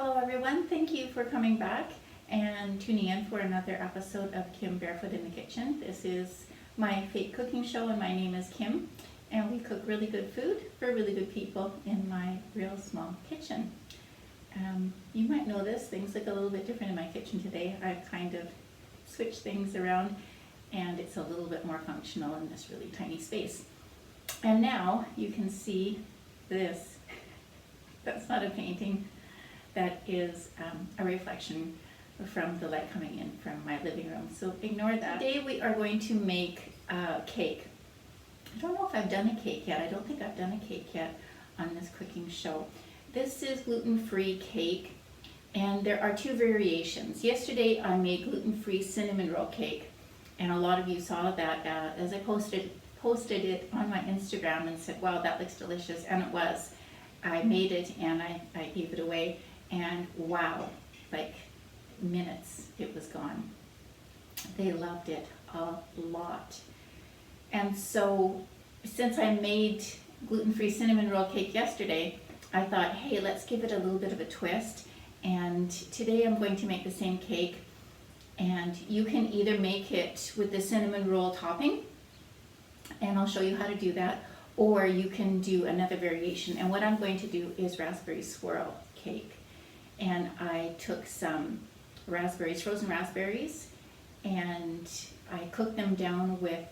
Hello everyone, thank you for coming back and tuning in for another episode of Kim Barefoot in the Kitchen. This is my fake cooking show and my name is Kim, and we cook really good food for really good people in my real small kitchen. You might notice things look a little bit different in my kitchen today. I've kind of switched things around and it's a little bit more functional in this really tiny space. And now you can see this. That's not a painting. That is a reflection from the light coming in from my living room. So ignore that. Today we are going to make a cake. I don't know if I've done a cake yet. I don't think I've done a cake yet on this cooking show. This is gluten-free cake, and there are two variations. Yesterday I made gluten-free cinnamon roll cake, and a lot of you saw that as I posted it on my Instagram and said, wow, that looks delicious, and it was. I made it and I gave it away. And wow, like minutes it was gone. They loved it a lot. And so since I made gluten-free cinnamon roll cake yesterday, I thought, hey, let's give it a little bit of a twist. And today I'm going to make the same cake. And you can either make it with the cinnamon roll topping, and I'll show you how to do that, or you can do another variation. And what I'm going to do is raspberry swirl cake. And I took some raspberries, frozen raspberries, and I cooked them down with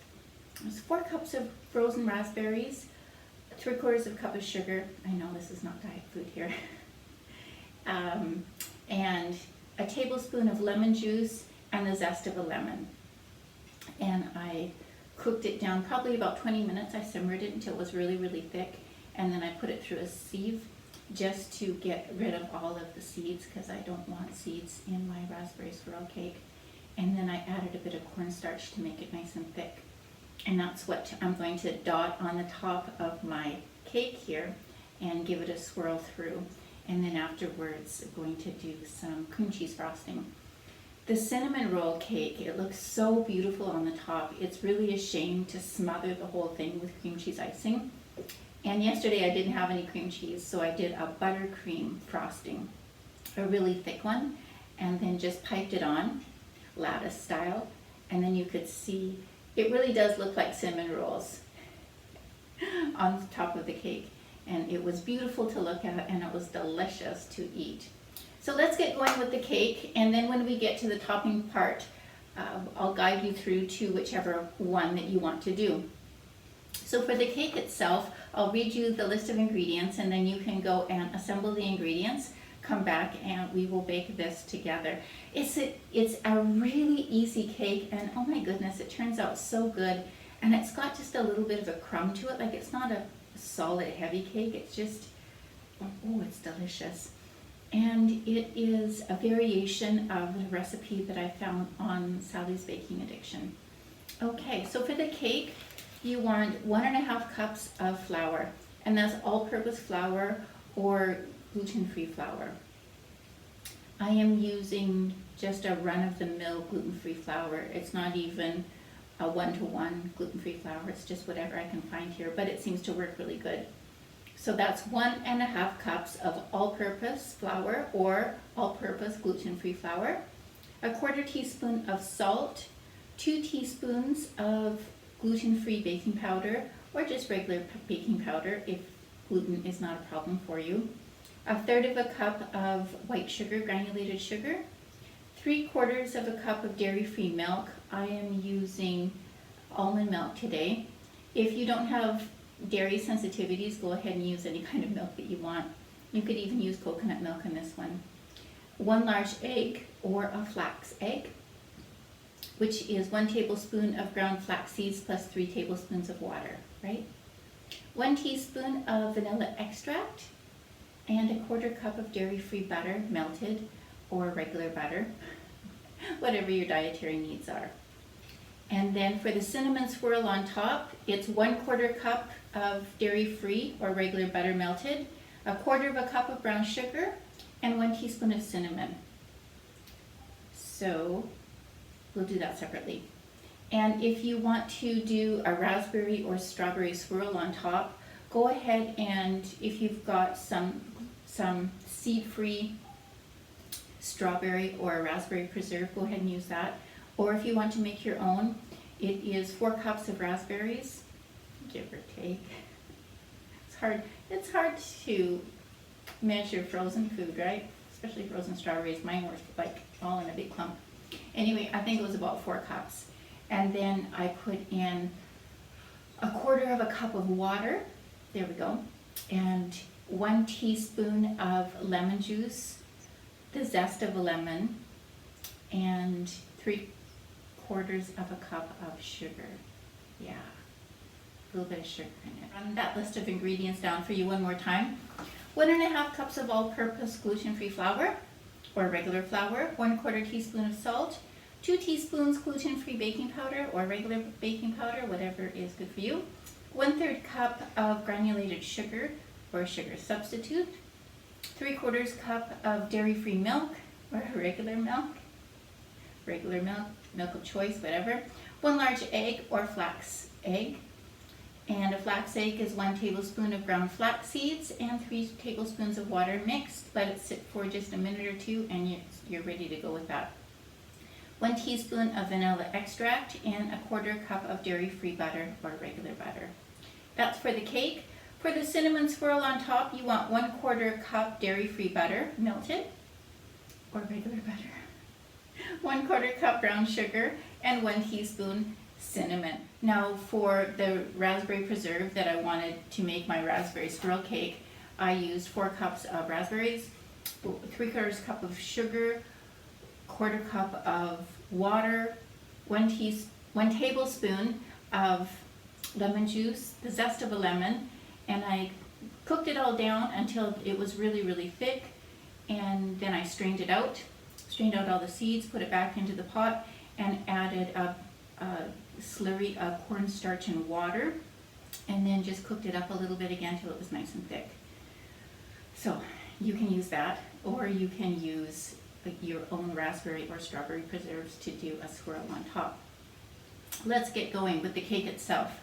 4 cups of frozen raspberries, 3/4 of a cup of sugar. I know this is not diet food here. And a tablespoon of lemon juice and the zest of a lemon. And I cooked it down probably about 20 minutes. I simmered it until it was really, really thick. And then I put it through a sieve just to get rid of all of the seeds, because I don't want seeds in my raspberry swirl cake. And then I added a bit of cornstarch to make it nice and thick. And that's what I'm going to dot on the top of my cake here and give it a swirl through. And then afterwards, I'm going to do some cream cheese frosting. The cinnamon roll cake, it looks so beautiful on the top. It's really a shame to smother the whole thing with cream cheese icing. And yesterday I didn't have any cream cheese, so I did a buttercream frosting, a really thick one, and then just piped it on, lattice style, and then you could see, it really does look like cinnamon rolls on the top of the cake. And it was beautiful to look at, and it was delicious to eat. So let's get going with the cake, and then when we get to the topping part, I'll guide you through to whichever one that you want to do. So for the cake itself, I'll read you the list of ingredients, and then you can go and assemble the ingredients, come back, and we will bake this together. It's a really easy cake, and oh my goodness, it turns out so good. And it's got just a little bit of a crumb to it. Like, it's not a solid heavy cake, it's just, oh, it's delicious. And it is a variation of the recipe that I found on Sally's Baking Addiction. Okay, so for the cake, you want 1.5 cups of flour, and that's all-purpose flour or gluten-free flour. I am using just a run-of-the-mill gluten-free flour. It's not even a 1-to-1 gluten-free flour. It's just whatever I can find here, but it seems to work really good. So that's 1.5 cups of all-purpose flour or all-purpose gluten-free flour, 1/4 teaspoon of salt, 2 teaspoons of gluten-free baking powder, or just regular baking powder if gluten is not a problem for you, 1/3 of a cup of white sugar, granulated sugar, 3/4 of a cup of dairy-free milk. I am using almond milk today. If you don't have dairy sensitivities, go ahead and use any kind of milk that you want. You could even use coconut milk in this one. 1 large egg or a flax egg, which is 1 tablespoon of ground flax seeds plus 3 tablespoons of water, right? 1 teaspoon of vanilla extract, and 1/4 cup of dairy-free butter, melted or regular butter, whatever your dietary needs are. And then for the cinnamon swirl on top, it's 1/4 cup of dairy-free or regular butter melted, 1/4 of a cup of brown sugar, and 1 teaspoon of cinnamon. So we'll do that separately. And if you want to do a raspberry or strawberry swirl on top, go ahead and if you've got some seed-free strawberry or a raspberry preserve, go ahead and use that. Or if you want to make your own, it is 4 cups of raspberries, give or take. It's hard to measure frozen food, right? Especially frozen strawberries. Mine were like all in a big clump. Anyway, I think it was about 4 cups. And then I put in 1/4 cup of water. There we go. And 1 teaspoon of lemon juice, the zest of a lemon, and 3/4 cup of sugar. Yeah, a little bit of sugar in it. Run that list of ingredients down for you one more time. 1½ cups of all-purpose gluten-free flour or regular flour, 1/4 teaspoon of salt, 2 teaspoons gluten-free baking powder or regular baking powder, whatever is good for you, 1/3 cup of granulated sugar or sugar substitute, 3/4 cup of dairy-free milk or regular milk, milk of choice, whatever, 1 large egg or flax egg, and a flax egg is 1 tablespoon of ground flax seeds and 3 tablespoons of water mixed. Let it sit for just a minute or two and you're ready to go with that. 1 teaspoon of vanilla extract and 1/4 cup of dairy-free butter or regular butter. That's for the cake. For the cinnamon swirl on top, you want 1/4 cup dairy-free butter, melted, or regular butter. 1/4 cup brown sugar and 1 teaspoon cinnamon. Now for the raspberry preserve that I wanted to make my raspberry swirl cake, I used 4 cups of raspberries, 3/4 cup of sugar, 1/4 cup of water, 1 tablespoon of lemon juice, the zest of a lemon, and I cooked it all down until it was really, really thick, and then I strained out all the seeds, put it back into the pot, and added a slurry of cornstarch and water, and then just cooked it up a little bit again till it was nice and thick. So you can use that, or you can use your own raspberry or strawberry preserves to do a swirl on top. Let's get going with the cake itself.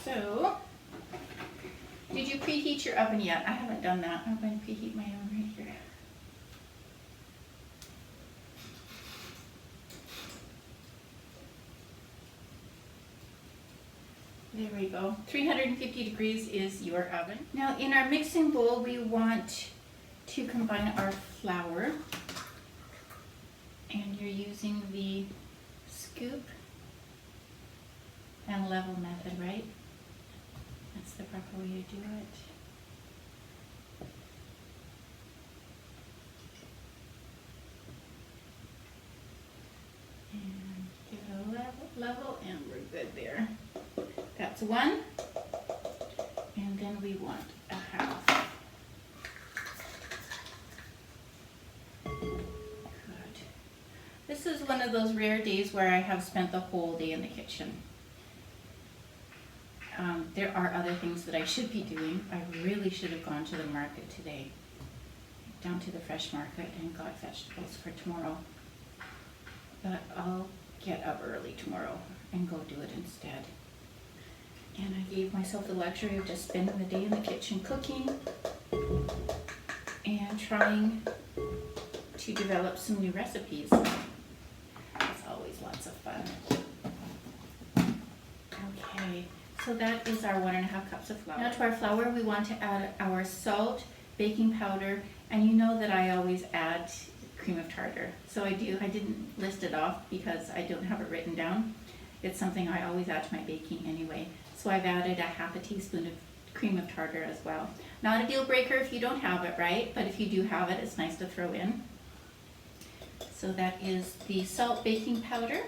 So, did you preheat your oven yet? I haven't done that. I'm going to preheat my oven right here. There we go. 350 degrees is your oven. Now in our mixing bowl, we want to combine our flour, and you're using the scoop and level method, right? That's the proper way to do it. And give it a level, and we're good there. That's 1, and then we want a 1/2. Good. This is one of those rare days where I have spent the whole day in the kitchen. There are other things that I should be doing. I really should have gone to the market today, down to the fresh market, and got vegetables for tomorrow. But I'll get up early tomorrow and go do it instead. And I gave myself the luxury of just spending the day in the kitchen cooking and trying to develop some new recipes. It's always lots of fun. Okay, so that is our 1½ cups of flour. Now to our flour, we want to add our salt, baking powder, and you know that I always add cream of tartar. So I do. I didn't list it off because I don't have it written down. It's something I always add to my baking anyway. So I've added 1/2 teaspoon of cream of tartar as well. Not a deal breaker if you don't have it, right? But if you do have it, it's nice to throw in. So that is the salt, baking powder,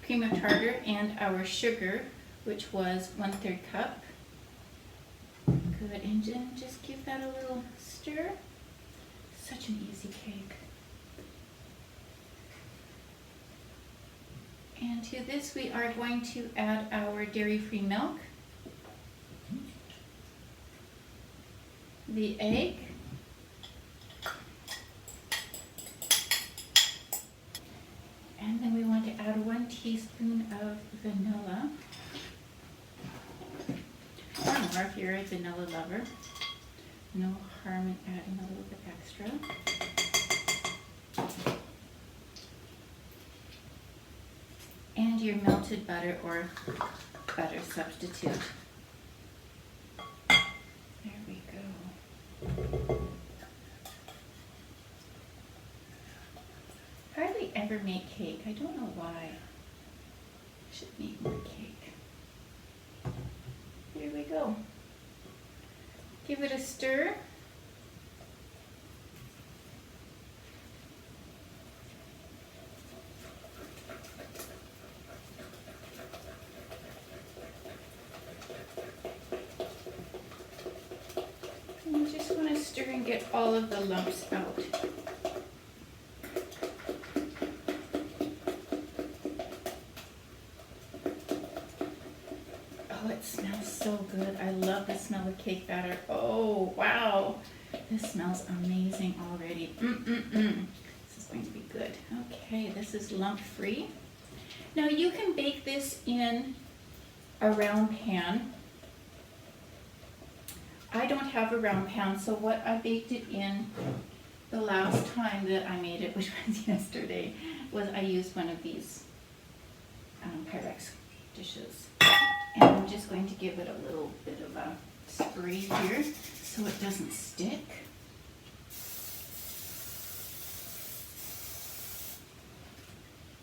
cream of tartar, and our sugar, which was 1/3 cup. Good, and then just give that a little stir. Such an easy cake. And to this we are going to add our dairy-free milk, the egg, and then we want to add 1 teaspoon of vanilla, or more if you're a vanilla lover. no harm in adding a little bit extra. And your melted butter or butter substitute. There we go. Hardly ever make cake. I don't know why. I should make more cake. Here we go. Give it a stir. And you just want to stir and get all of the lumps out. Oh, it smells so good. I love the smell of cake batter. Oh, wow. This smells amazing already. This is going to be good. Okay, this is lump-free. Now you can bake this in a round pan. I don't have a round pan, so what I baked it in the last time that I made it, which was yesterday, was I used one of these Pyrex dishes. And I'm just going to give it a little bit of a spray here so it doesn't stick.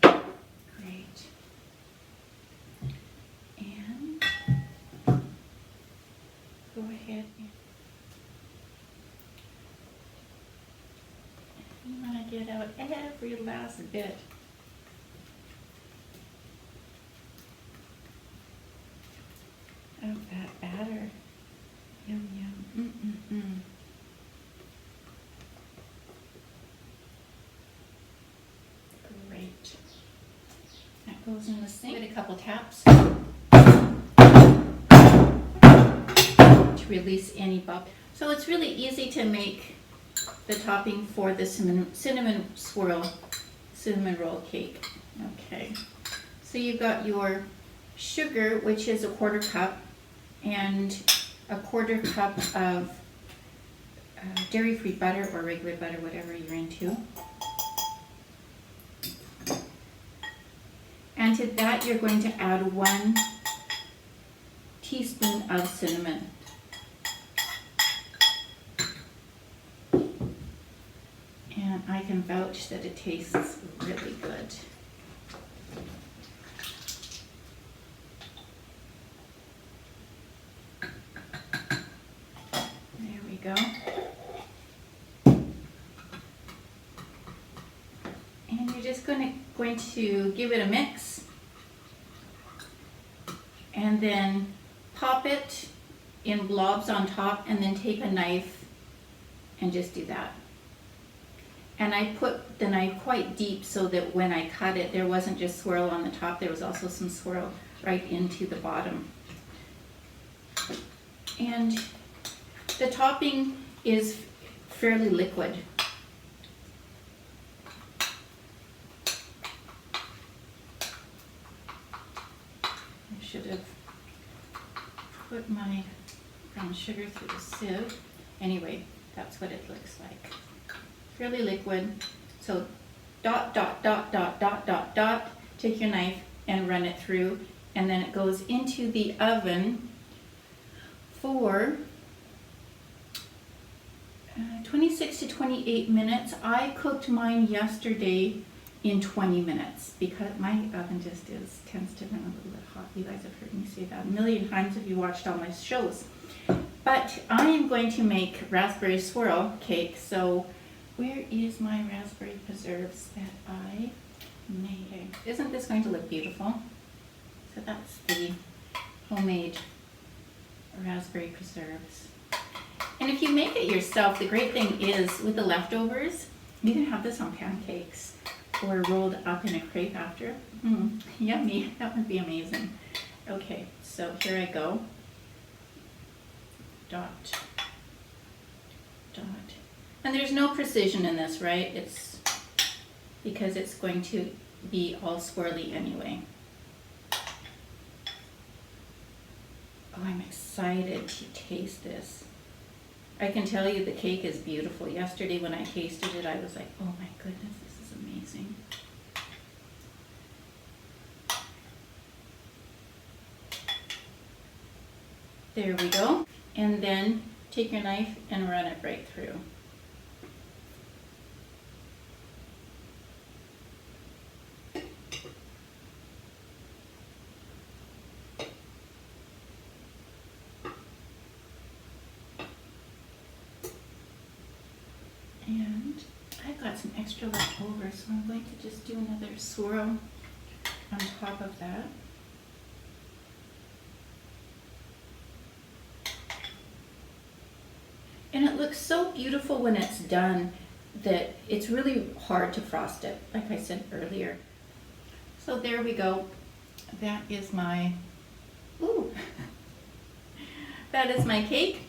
Great. And go ahead and you want to get out every last bit. Of that batter. Yum, yum. Great. That goes in the sink. Give it a couple taps to release any bubble. So it's really easy to make the topping for the cinnamon roll cake. Okay. So you've got your sugar, which is a 1/4 cup, and a 1/4 cup of dairy-free butter or regular butter, whatever you're into. And to that you're going to add 1 teaspoon of cinnamon. And I can vouch that it tastes really good. Go. And you're just going to give it a mix and then pop it in blobs on top and then take a knife and just do that. And I put the knife quite deep so that when I cut it there wasn't just swirl on the top, there was also some swirl right into the bottom. And the topping is fairly liquid. I should have put my brown sugar through the sieve. Anyway, that's what it looks like. Fairly liquid. So dot, dot, dot, dot, dot, dot, dot. Take your knife and run it through. And then it goes into the oven for 26 to 28 minutes. I cooked mine yesterday in 20 minutes because my oven just tends to run a little bit hot. You guys have heard me say that a million times if you watched all my shows. But I am going to make raspberry swirl cake. So where is my raspberry preserves that I made? Isn't this going to look beautiful? So that's the homemade raspberry preserves. And if you make it yourself, the great thing is with the leftovers, you can have this on pancakes or rolled up in a crepe after. Yummy, that would be amazing. Okay, so here I go. Dot, dot. And there's no precision in this, right? It's because it's going to be all swirly anyway. Oh, I'm excited to taste this. I can tell you the cake is beautiful. Yesterday when I tasted it, I was like, oh my goodness, this is amazing. There we go. And then take your knife and run it right through. And I've got some extra left over, so I'm going to just do another swirl on top of that. And it looks so beautiful when it's done that it's really hard to frost it, like I said earlier. So there we go. That is my, ooh, that is my cake.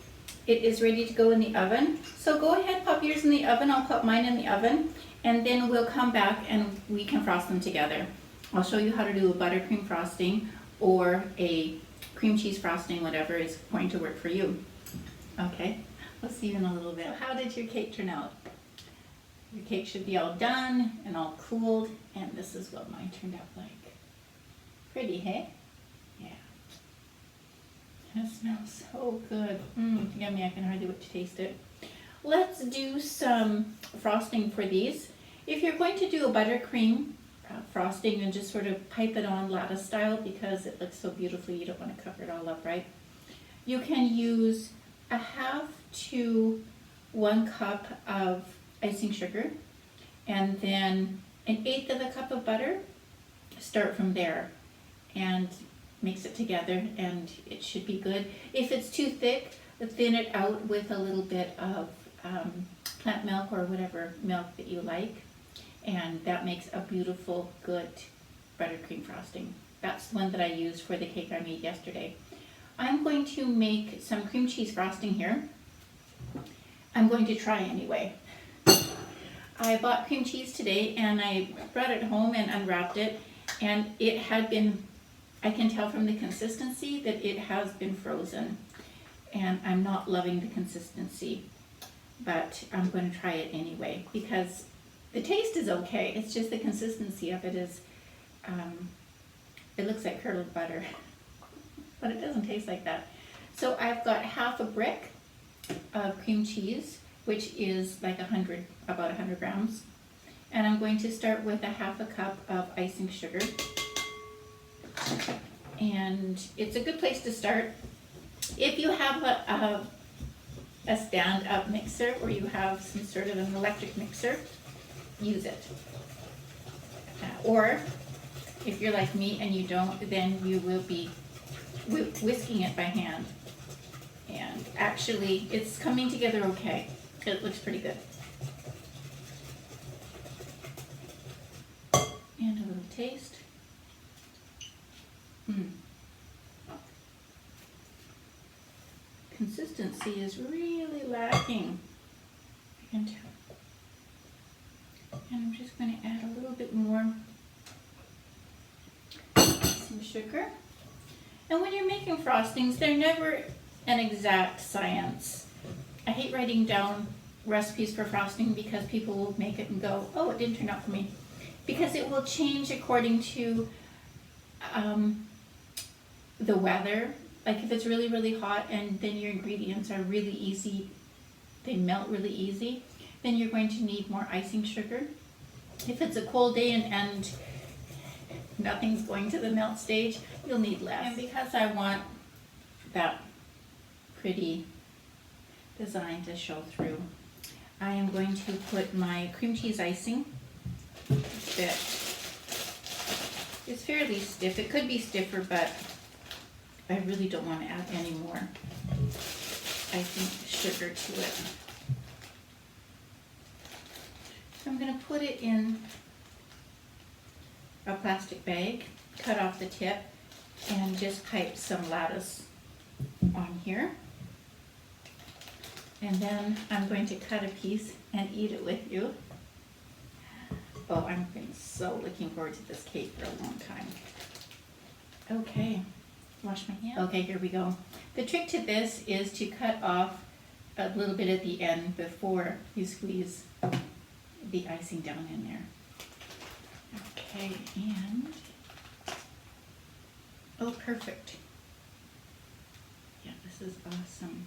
It is ready to go in the oven. So go ahead, pop yours in the oven. I'll pop mine in the oven, and then we'll come back and we can frost them together. I'll show you how to do a buttercream frosting or a cream cheese frosting, whatever is going to work for you. Okay, we'll see you in a little bit. So how did your cake turn out? Your cake should be all done and all cooled, and this is what mine turned out like. Pretty, hey? Yeah. It smells so good. Yummy, I can hardly wait to taste it. Let's do some frosting for these. If you're going to do a buttercream frosting, and just sort of pipe it on lattice style because it looks so beautifully, you don't want to cover it all up, right? You can use 1/2 to 1 cup of icing sugar, and then 1/8 of a cup of butter. Start from there and mix it together, and it should be good. If it's too thick, thin it out with a little bit of plant milk or whatever milk that you like, and that makes a beautiful, good buttercream frosting. That's the one that I used for the cake I made yesterday. I'm going to make some cream cheese frosting here. I'm going to try anyway. I bought cream cheese today, and I brought it home and unwrapped it, and it had been, I can tell from the consistency that it has been frozen, and I'm not loving the consistency, but I'm going to try it anyway because the taste is okay. It's just the consistency of it is, it looks like curdled butter, but it doesn't taste like that. So I've got 1/2 a brick of cream cheese, which is like about 100 grams. And I'm going to start with 1/2 a cup of icing sugar. And it's a good place to start. If you have a stand-up mixer, or you have some sort of an electric mixer, use it. Or if you're like me and you don't, then you will be whisking it by hand. And actually, it's coming together okay. It looks pretty good. And a little taste. Consistency is really lacking. I can tell. And I'm just going to add a little bit more some sugar. And when you're making frostings, they're never an exact science. I hate writing down recipes for frosting because people will make it and go, oh, it didn't turn out for me. Because it will change according to the weather. Like if it's really, really hot and then your ingredients are really easy, they melt really easy, then you're going to need more icing sugar. If it's a cold day and nothing's going to the melt stage, you'll need less. And because I want that pretty design to show through, I am going to put my cream cheese icing that is fairly stiff. It could be stiffer, but I really don't want to add any more icing sugar to it. So I'm going to put it in a plastic bag, cut off the tip, and just pipe some lattice on here. And then I'm going to cut a piece and eat it with you. Oh, I've been so looking forward to this cake for a long time. Okay, wash my hands. Okay, here we go. The trick to this is to cut off a little bit at the end before you squeeze the icing down in there. Okay, and, oh, perfect. Yeah, this is awesome.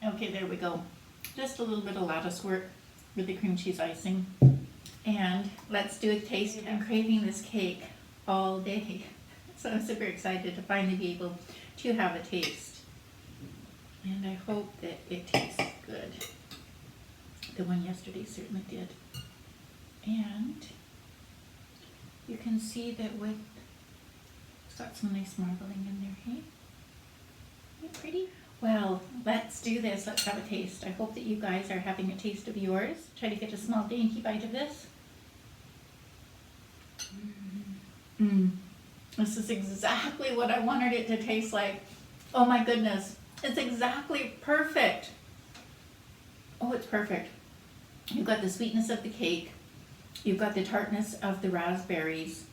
Okay, there we go. Just a little bit of lattice work with the cream cheese icing. And let's do a taste. I've been craving this cake all day. So I'm super excited to finally be able to have a taste. And I hope that it tastes good. The one yesterday certainly did. And you can see that it's got some nice marbling in there, hey? Isn't it pretty? Well, let's do this. Let's have a taste. I hope that you guys are having a taste of yours. Try to get a small dainty bite of this. This is exactly what I wanted it to taste like. Oh my goodness. It's exactly perfect. Oh, it's perfect. You've got the sweetness of the cake. You've got the tartness of the raspberries.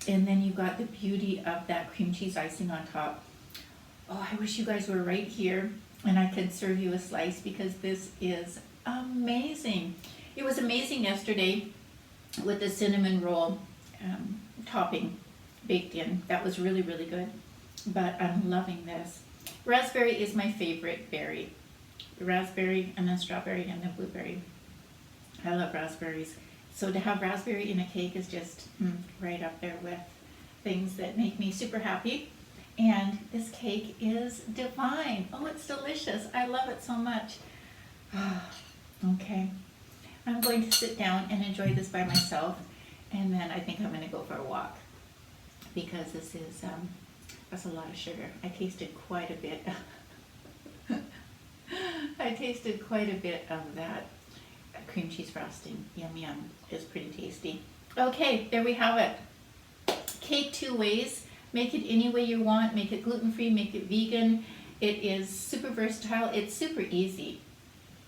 And then you've got the beauty of that cream cheese icing on top. Oh, I wish you guys were right here and I could serve you a slice because this is amazing. It was amazing yesterday with the cinnamon roll topping baked in. That was really, really good. But I'm loving this. Raspberry is my favorite berry. The raspberry and then strawberry and then blueberry. I love raspberries. So to have raspberry in a cake is just right up there with things that make me super happy. And this cake is divine. Oh, it's delicious. I love it so much. Okay. I'm going to sit down and enjoy this by myself. And then I think I'm going to go for a walk. Because this is, that's a lot of sugar. I tasted quite a bit. I tasted quite a bit of that cream cheese frosting. Yum, yum. It's pretty tasty. Okay, there we have it. Cake two ways. Make it any way you want. Make it gluten-free, make it vegan. It is super versatile. It's super easy.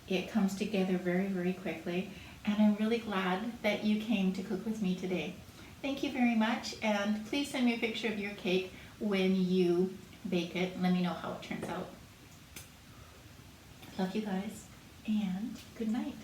It comes together very, very quickly. And I'm really glad that you came to cook with me today. Thank you very much. And please send me a picture of your cake when you bake it. Let me know how it turns out. Love you guys. And good night.